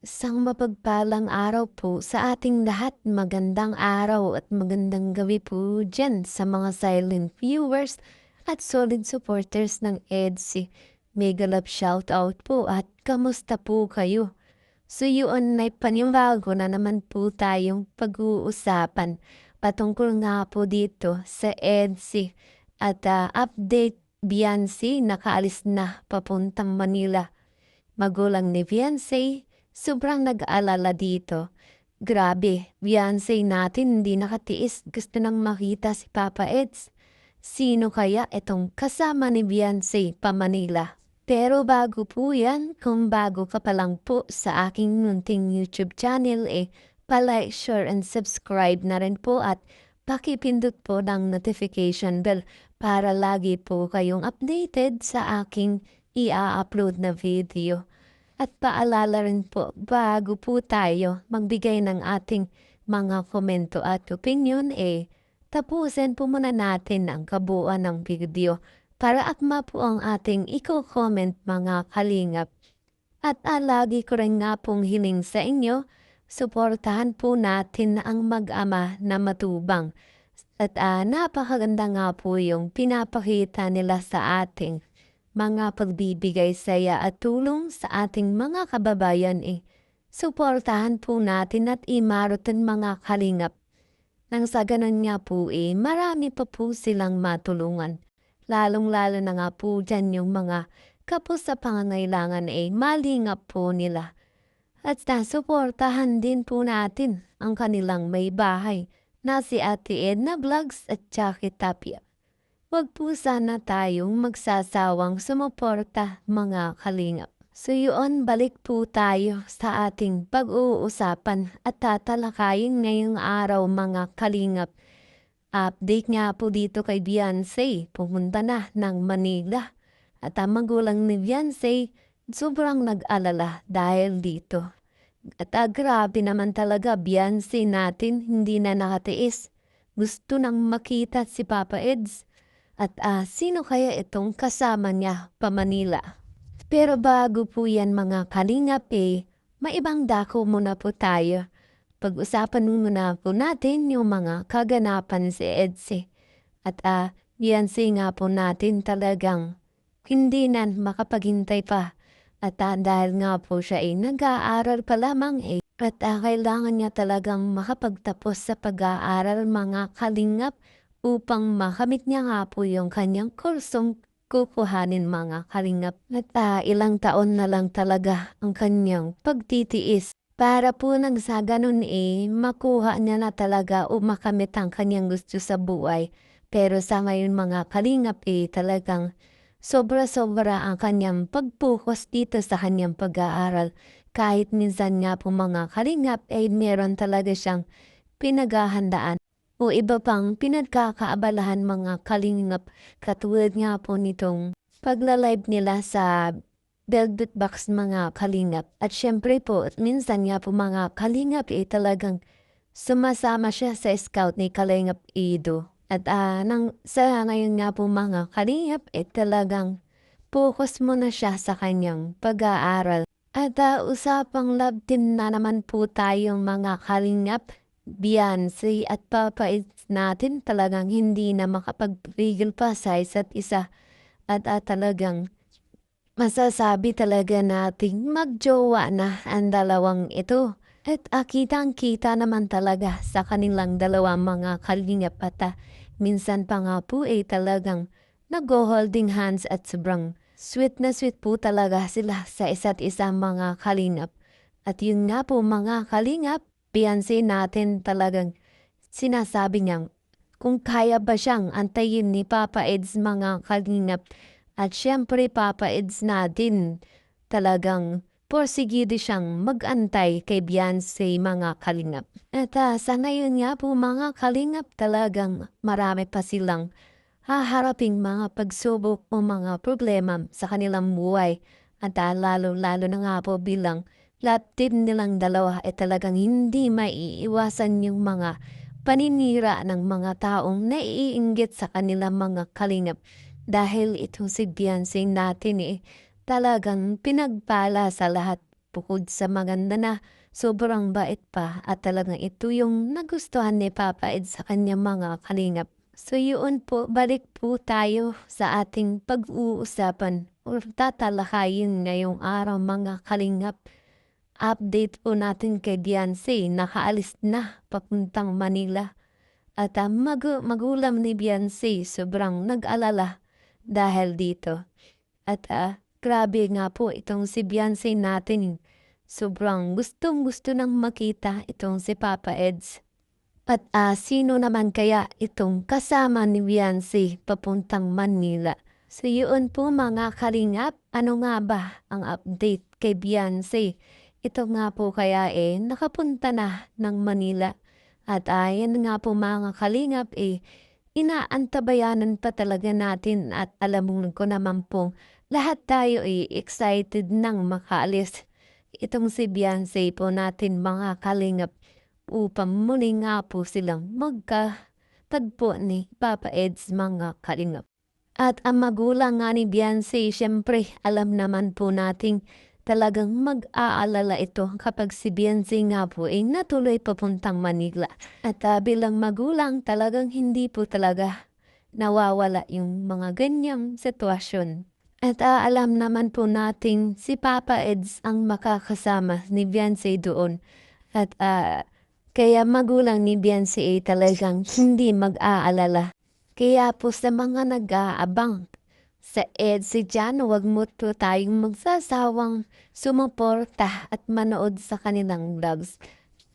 Isang mapagpalang araw po sa ating lahat. Magandang araw at magandang gabi po dyan sa mga silent viewers at solid supporters ng EDSI. Mega love shoutout po at kamusta po kayo? So yun, may panibago na naman po tayong pag-uusapan patungkol nga po dito sa EDSI at update. Beyonce nakaalis na papuntang Manila. Magulang ni Beyonce, sobrang nag-aalala dito. Grabe, Beyonce natin hindi nakatiis, gusto nang makita si Papa Eds. Sino kaya itong kasama ni Beyonce pa Manila? Pero bago po yan, kung bago ka pa lang po sa aking munting YouTube channel palike, share, and subscribe na rin po at pakipindot po ng notification bell para lagi po kayong updated sa aking i-upload na video. At paalala rin po, bago po tayo magbigay ng ating mga komento at opinion tapusin po muna natin ang kabuuan ng video para akma po ang ating i-comment mga kalingap. At lagi ko rin nga pong hiling sa inyo, suportahan po natin ang mag-ama na matubang. At napakaganda nga po yung pinapakita nila sa ating mga pagbibigay saya at tulong sa ating mga kababayan suportahan po natin at imarutan mga kalingap. Nang sa ganun nga po marami pa po silang matulungan. Lalong-lalo na nga po dyan yung mga kapos sa pangangailangan malingap po nila. At suportahan din po natin ang kanilang may bahay na si Ate Edna Vlogs at Jackie Tapia. Huwag po sana tayong magsasawang sumuporta mga kalingap. So yun, balik po tayo sa ating pag-uusapan at tatalakayin ngayong araw mga kalingap. Update nga po dito kay Beyonce, pumunta na ng Manila. At ang magulang ni Beyonce, sobrang nag-alala dahil dito. At grabe naman talaga, Beyonce natin hindi na nakatiis. Gusto nang makita si Papa Eds. At sino kaya itong kasama niya pa Manila? Pero bago po yan mga kalingap may ibang dako muna po tayo. Pag-usapan muna po natin yung mga kaganapan si Edsi. At Beyonce nga po natin talagang hindi na makapaghintay pa. At dahil nga po siya nag-aaral pa lamang at kailangan niya talagang makapagtapos sa pag-aaral mga kalingap upang makamit niya nga po yung kanyang kursong kukuhanin mga kalingap. At ilang taon na lang talaga ang kanyang pagtitiis para po nang sa ganun makuha niya na talaga o makamit ang kanyang gusto sa buhay. Pero sa ngayon mga kalingap talagang sobra-sobra ang kanyang pag-focus dito sa kanyang pag-aaral. Kahit minsan nga po mga kalingap meron talaga siyang pinaghahandaan o iba pang pinagkakaabalahan mga kalingap, katulad nga po nitong pagla-live nila sa Velvet Box mga kalingap. At syempre po, minsan nga po mga kalingap talagang sumasama siya sa scout ni Kalingap Ido. At sa ngayon nga po mga kalingap talagang focus muna siya sa kanyang pag-aaral. At usapang love team na naman po tayong mga kalingap. Beyonce at Papa Eds natin talagang hindi na makapagpigil pa sa isa't isa. At talagang masasabi talaga nating magjowa na ang dalawang ito. At kitang-kita naman talaga sa kanilang dalawang mga kalingap at minsan pa nga po talagang nag-holding hands at sobrang sweet na sweet po talaga sila sa isa't isa mga kalingap. At yun nga po mga kalingap, Beyonce natin talagang sinasabi niyang kung kaya ba siyang antayin ni Papa Eds mga kalingap. At syempre Papa Eds natin talagang porsigido siyang mag-antay kay Beyonce mga kalingap. At sa ngayon nga po mga kalingap talagang marami pa silang haharaping mga pagsubok o mga problema sa kanilang buhay. At lalo-lalo na nga po bilang lahat din nilang dalawa talagang hindi maiiwasan yung mga paninira ng mga taong naiinggit sa kanilang mga kalingap. Dahil itong si Beyonce natin talagang pinagpala sa lahat bukod sa maganda na sobrang bait pa at talagang ito yung nagustuhan ni Papa Ed sa kanyang mga kalingap. So yun po, balik po tayo sa ating pag-uusapan o tatalakayin ngayong araw mga kalingap. Update po natin kay Beyonce, nakaalis na papuntang Manila. At magulang ni Beyonce sobrang nag-alala dahil dito. At grabe nga po itong si Beyonce natin. Sobrang gustong-gusto nang makita itong si Papa Eds. At sino naman kaya itong kasama ni Beyonce papuntang Manila? So yun po mga kalingap, ano nga ba ang update kay Beyonce? Ito nga po kaya nakapunta na ng Manila. At yan nga po mga kalingap inaantabayanan pa talaga natin at alam ko naman po lahat tayo excited nang makaalis. Itong si Beyonce po natin mga kalingap upang muli nga po silang magkatagpo ni Papa Eds mga kalingap. At ang magulang nga ni Beyonce, syempre alam naman po nating talagang mag-aalala ito kapag si Beyonce nga po natuloy papuntang Manila. At bilang magulang talagang hindi po talaga nawawala yung mga ganyang sitwasyon. At alam naman po natin si Papa Eds ang makakasama ni Beyonce doon. At kaya magulang ni Beyonce talagang hindi mag-aalala. Kaya po sa mga nag-aabang sa EDSA dyan, huwag mo po tayong magsasawang sumuporta at manood sa kanilang vlogs.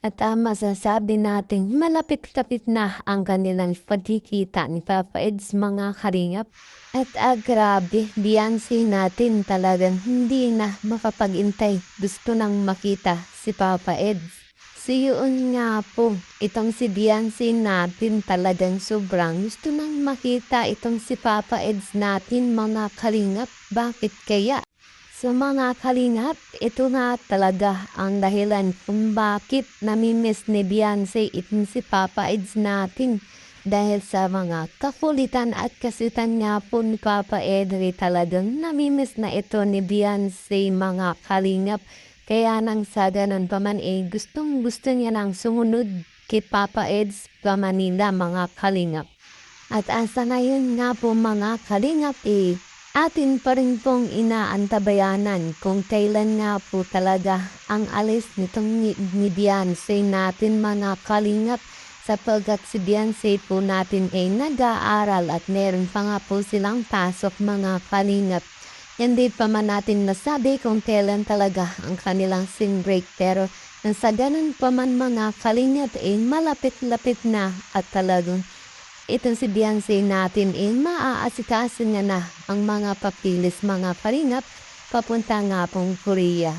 At masasabi natin malapit-lapit na ang kanilang pagkikita ni Papa Eds mga kalingap. At grabe, Beyonce natin talagang hindi na makapag-intay. Gusto nang makita si Papa Eds. So yun nga po, itong si Beyonce natin talagang sobrang gusto nang makita itong si Papa Eds natin mga kalingap. Bakit kaya? So mga kalingap, ito na talaga ang dahilan kung bakit namimiss ni Beyonce itong si Papa Eds natin. Dahil sa mga kakulitan at kasitan nga po ni Papa Edri talagang namimiss na ito ni Beyonce mga kalingap. Kaya nang sa ganun pa man gustong gusto niya nang sumunod kay Papa Eds pa Manila mga kalingap. At asa ngayon nga po mga kalingap atin pa rin pong inaantabayanan kung kailan nga po talaga ang alis nitong ni Beyonce natin mga kalingap. Sapagkat si Beyonce po natin nag-aaral at meron pa nga po silang pasok mga kalingap. Hindi pa man natin nasabi kung kailan talaga ang kanilang sing break pero sa ganun pa man mga kalingap malapit-lapit na at talagang itong si Beyonce natin maaasikaso niya na ang mga papilis mga kalingap papunta nga pong Korea.